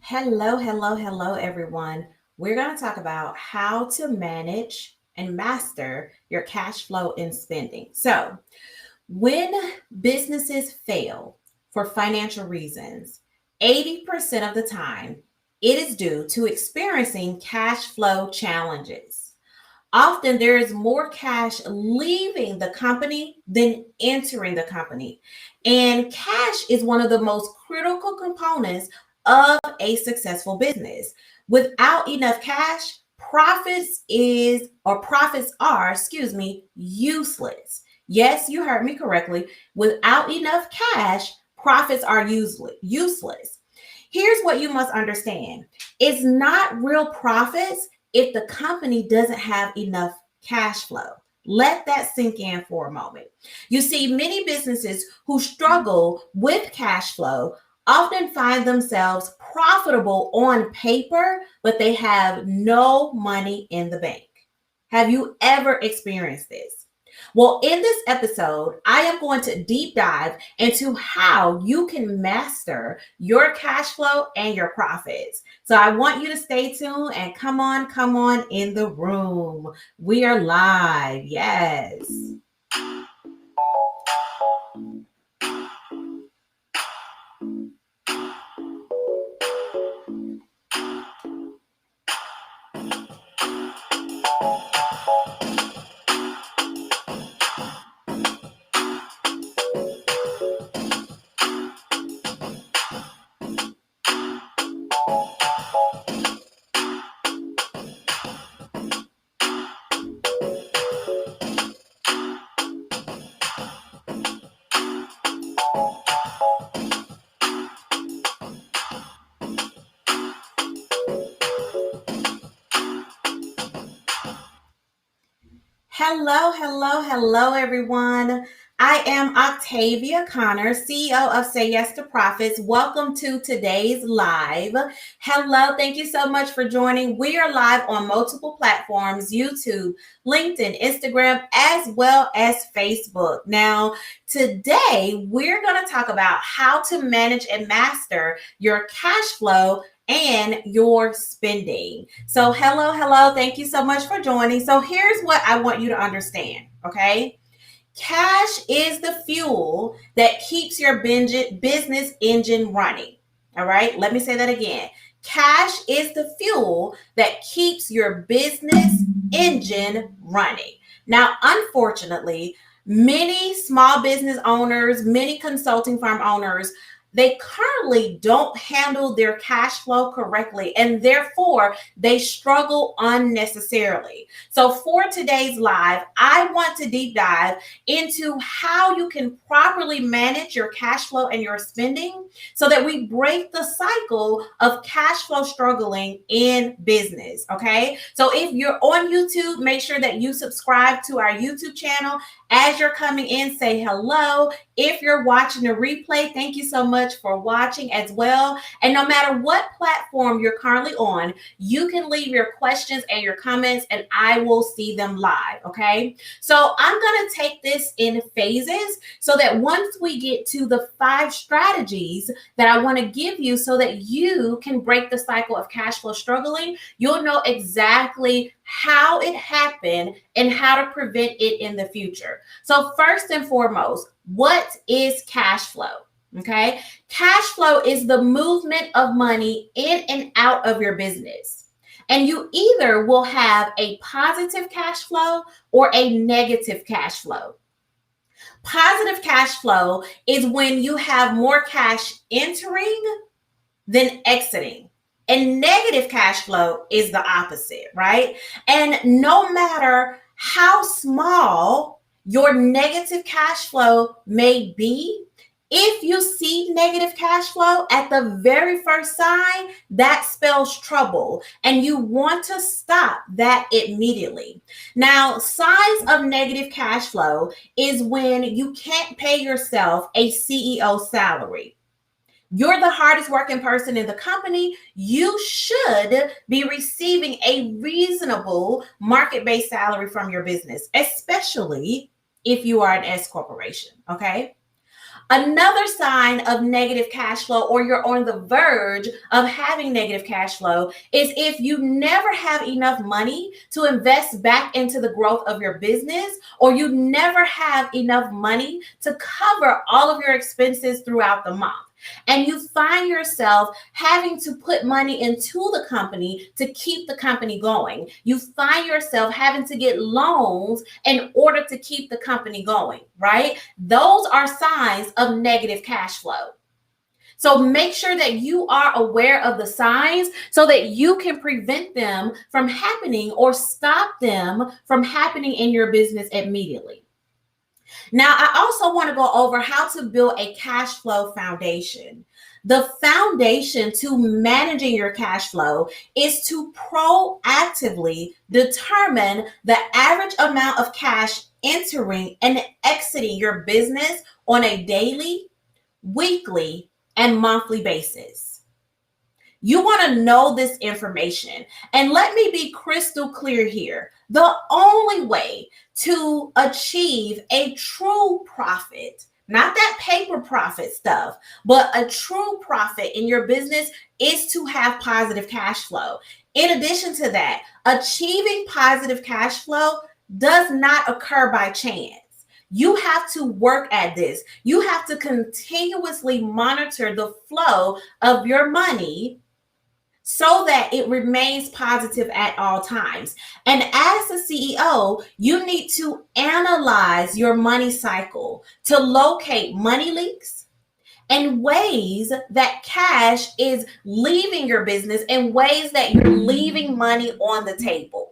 Hello, everyone. We're going to talk about how to manage and master your cash flow and spending. So, when businesses fail for financial reasons, 80% of the time, it is due to experiencing cash flow challenges. Often there is more cash leaving the company than entering the company. And cash is one of the most critical components of a successful business. Without enough cash, profits are, useless. Yes, you heard me correctly. Without enough cash, profits are useless. Here's what you must understand. It's not real profits if the company doesn't have enough cash flow. Let that sink in for a moment. You see, many businesses who struggle with cash flow often find themselves profitable on paper, but they have no money in the bank. Have you ever experienced this? Well, in this episode, I am going to deep dive into how you can master your cash flow and your profits. So I want you to stay tuned and come on in the room. We are live. Yes. Hello, everyone. I am Octavia Connor, CEO of Say Yes to Profits. Welcome to today's live. Hello, thank you so much for joining. We are live on multiple platforms, YouTube, LinkedIn, Instagram, as well as Facebook. Now, today we're going to talk about how to manage and master your cash flow and your spending. So, hello. Thank you so much for joining. So, here's what I want you to understand, okay? Cash is the fuel that keeps your business engine running. All right, let me say that again. Cash is the fuel that keeps your business engine running. Now, unfortunately, many small business owners, many consulting firm owners, they currently don't handle their cash flow correctly, and therefore they struggle unnecessarily. So for today's live, I want to deep dive into how you can properly manage your cash flow and your spending so that we break the cycle of cash flow struggling in business. Okay. So if you're on YouTube, make sure that you subscribe to our YouTube channel. As you're coming in, say hello. If you're watching a replay, thank you so much for watching as well. And no matter what platform you're currently on, you can leave your questions and your comments and I will see them live. Okay. So I'm going to take this in phases so that once we get to the 5 strategies that I want to give you so that you can break the cycle of cash flow struggling, you'll know exactly how it happened and how to prevent it in the future. So first and foremost, what is cash flow? Okay. Cash flow is the movement of money in and out of your business. And you either will have a positive cash flow or a negative cash flow. Positive cash flow is when you have more cash entering than exiting. And negative cash flow is the opposite, right? And no matter how small your negative cash flow may be, if you see negative cash flow at the very first sign, that spells trouble and you want to stop that immediately. Now, signs of negative cash flow is when you can't pay yourself a CEO salary. You're the hardest working person in the company. You should be receiving a reasonable market-based salary from your business, especially if you are an S corporation, okay? Another sign of negative cash flow, or you're on the verge of having negative cash flow, is if you never have enough money to invest back into the growth of your business, or you never have enough money to cover all of your expenses throughout the month. And you find yourself having to put money into the company to keep the company going. You find yourself having to get loans in order to keep the company going, right? Those are signs of negative cash flow. So make sure that you are aware of the signs so that you can prevent them from happening or stop them from happening in your business immediately. Now, I also want to go over how to build a cash flow foundation. The foundation to managing your cash flow is to proactively determine the average amount of cash entering and exiting your business on a daily, weekly, and monthly basis. You want to know this information. And let me be crystal clear here. The only way to achieve a true profit, not that paper profit stuff, but a true profit in your business, is to have positive cash flow. In addition to that, achieving positive cash flow does not occur by chance. You have to work at this. You have to continuously monitor the flow of your money so that it remains positive at all times. And as a CEO, you need to analyze your money cycle to locate money leaks and ways that cash is leaving your business and ways that you're leaving money on the table.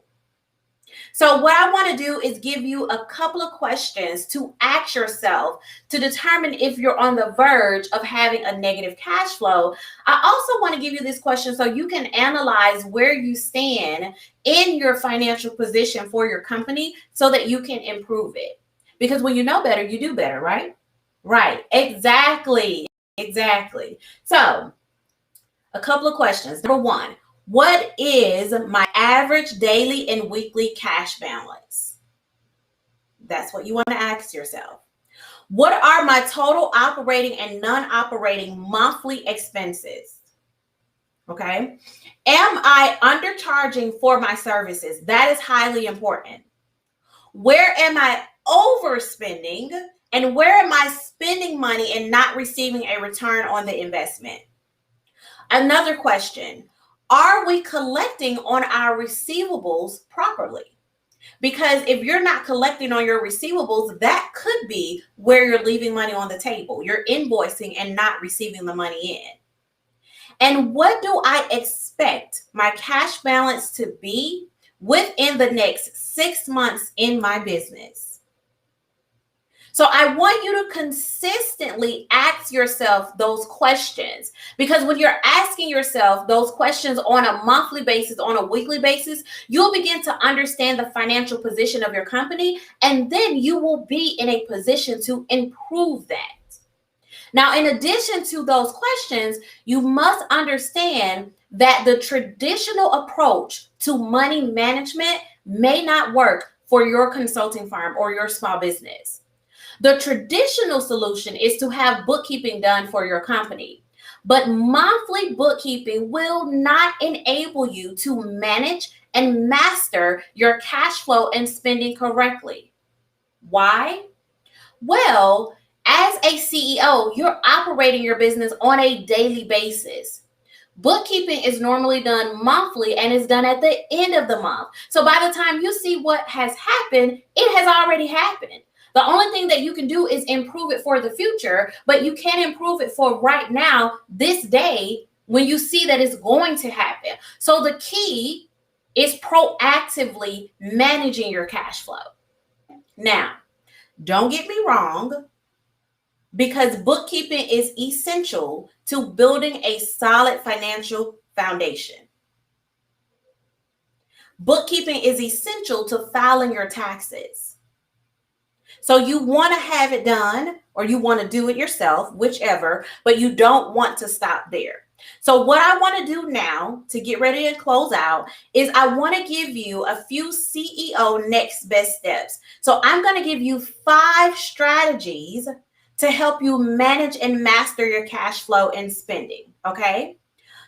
So what I want to do is give you a couple of questions to ask yourself to determine if you're on the verge of having a negative cash flow. I also want to give you this question so you can analyze where you stand in your financial position for your company so that you can improve it. Because when you know better, you do better, right? Right. Exactly. So a couple of questions. Number one, what is my average daily and weekly cash balance? That's what you want to ask yourself. What are my total operating and non-operating monthly expenses? Okay. Am I undercharging for my services? That is highly important. Where am I overspending? And where am I spending money and not receiving a return on the investment? Another question. Are we collecting on our receivables properly? Because if you're not collecting on your receivables, that could be where you're leaving money on the table. You're invoicing and not receiving the money in. And what do I expect my cash balance to be within the next 6 months in my business? So I want you to consistently ask yourself those questions, because when you're asking yourself those questions on a monthly basis, on a weekly basis, you'll begin to understand the financial position of your company, and then you will be in a position to improve that. Now, in addition to those questions, you must understand that the traditional approach to money management may not work for your consulting firm or your small business. The traditional solution is to have bookkeeping done for your company, but monthly bookkeeping will not enable you to manage and master your cash flow and spending correctly. Why? Well, as a CEO, you're operating your business on a daily basis. Bookkeeping is normally done monthly and is done at the end of the month. So by the time you see what has happened, it has already happened. The only thing that you can do is improve it for the future, but you can't improve it for right now, this day, when you see that it's going to happen. So the key is proactively managing your cash flow. Now, don't get me wrong, because bookkeeping is essential to building a solid financial foundation. Bookkeeping is essential to filing your taxes. So you want to have it done, or you want to do it yourself, whichever, but you don't want to stop there. So what I want to do now to get ready to close out is I want to give you a few CEO next best steps. So I'm going to give you 5 strategies to help you manage and master your cash flow and spending. Okay.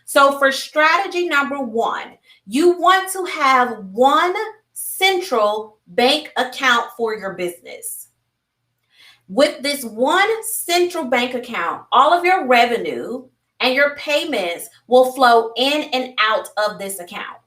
So for strategy number 1, you want to have one central bank account for your business. With this one central bank account, all of your revenue and your payments will flow in and out of this account.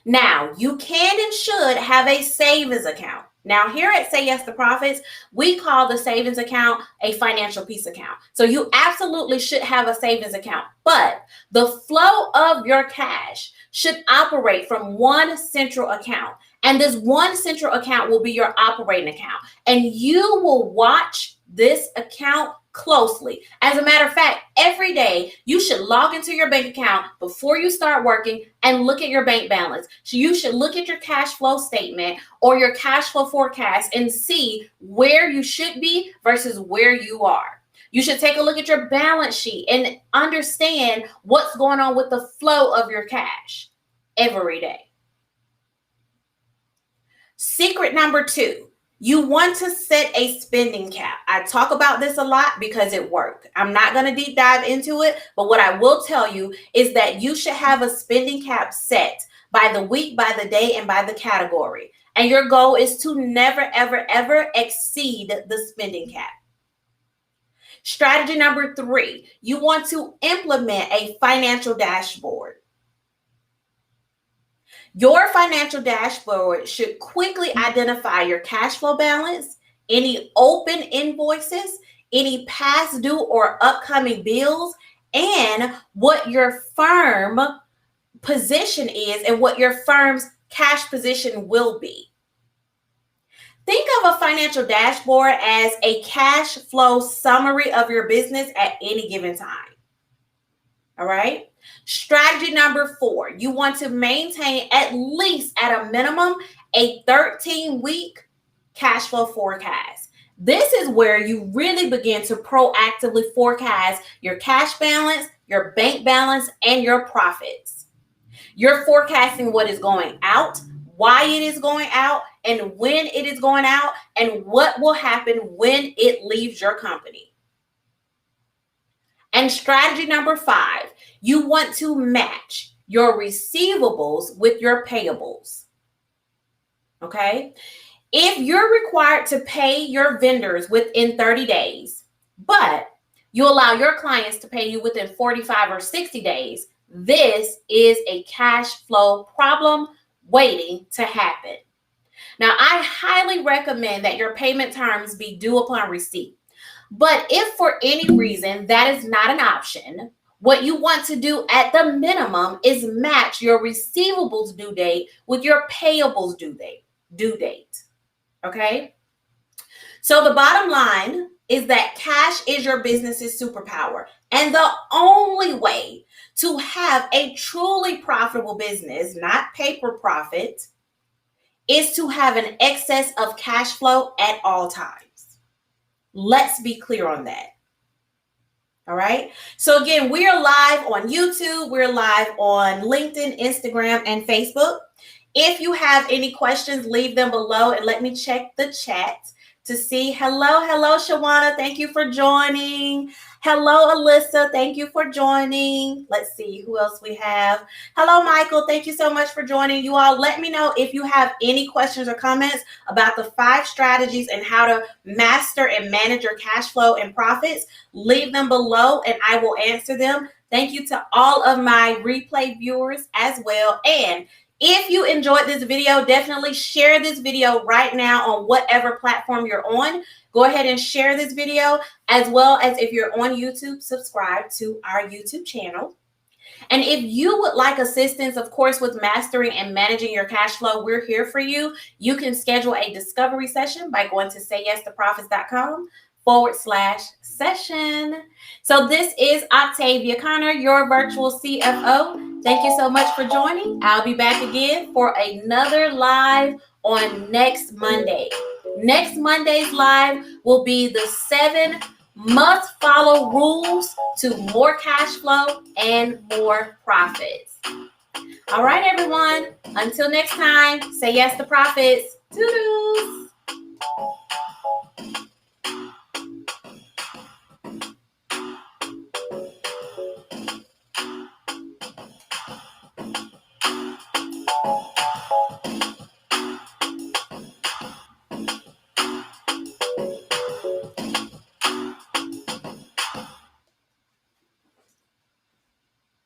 Now, you can and should have a savings account. Now, here at Say Yes to Profits, we call the savings account a financial peace account. So you absolutely should have a savings account, but the flow of your cash should operate from one central account. And this one central account will be your operating account. And you will watch this account closely. As a matter of fact, every day you should log into your bank account before you start working and look at your bank balance. So you should look at your cash flow statement or your cash flow forecast and see where you should be versus where you are. You should take a look at your balance sheet and understand what's going on with the flow of your cash every day. Secret number 2, you want to set a spending cap. I talk about this a lot because it worked. I'm not going to deep dive into it, but what I will tell you is that you should have a spending cap set by the week, by the day, and by the category. And your goal is to never, ever, ever exceed the spending cap. Strategy number 3, you want to implement a financial dashboard. Your financial dashboard should quickly identify your cash flow balance, any open invoices, any past due or upcoming bills, and what your firm position is and what your firm's cash position will be. Think of a financial dashboard as a cash flow summary of your business at any given time. All right. Strategy number 4, you want to maintain at least at a minimum a 13-week cash flow forecast. This is where you really begin to proactively forecast your cash balance, your bank balance, and your profits. You're forecasting what is going out, why it is going out, and when it is going out, and what will happen when it leaves your company. And strategy number 5, you want to match your receivables with your payables. Okay? If you're required to pay your vendors within 30 days, but you allow your clients to pay you within 45 or 60 days, this is a cash flow problem waiting to happen. Now, I highly recommend that your payment terms be due upon receipt. But if for any reason that is not an option, what you want to do at the minimum is match your receivables due date with your payables due date. Okay? So the bottom line is that cash is your business's superpower. And the only way to have a truly profitable business, not paper profit, is to have an excess of cash flow at all times. Let's be clear on that. All right. So again, we are live on YouTube. We're live on LinkedIn, Instagram, and Facebook. If you have any questions, leave them below and let me check the chat to see. Hello, Shawana. Thank you for joining. Hello, Alyssa. Thank you for joining. Let's see who else we have. Hello, Michael. Thank you so much for joining. You all, let me know if you have any questions or comments about the 5 strategies and how to master and manage your cash flow and profits. Leave them below and I will answer them. Thank you to all of my replay viewers as well. And if you enjoyed this video, definitely share this video right now on whatever platform you're on. Go ahead and share this video, as well as if you're on YouTube, subscribe to our YouTube channel. And if you would like assistance, of course, with mastering and managing your cash flow, we're here for you. You can schedule a discovery session by going to sayyes2profits.com/session. So this is Octavia Connor, your virtual CFO. Thank you so much for joining. I'll be back again for another live on next Monday. Next Monday's live will be the 7 must-follow rules to more cash flow and more profits. All right, everyone. Until next time, say yes to profits. Toodles.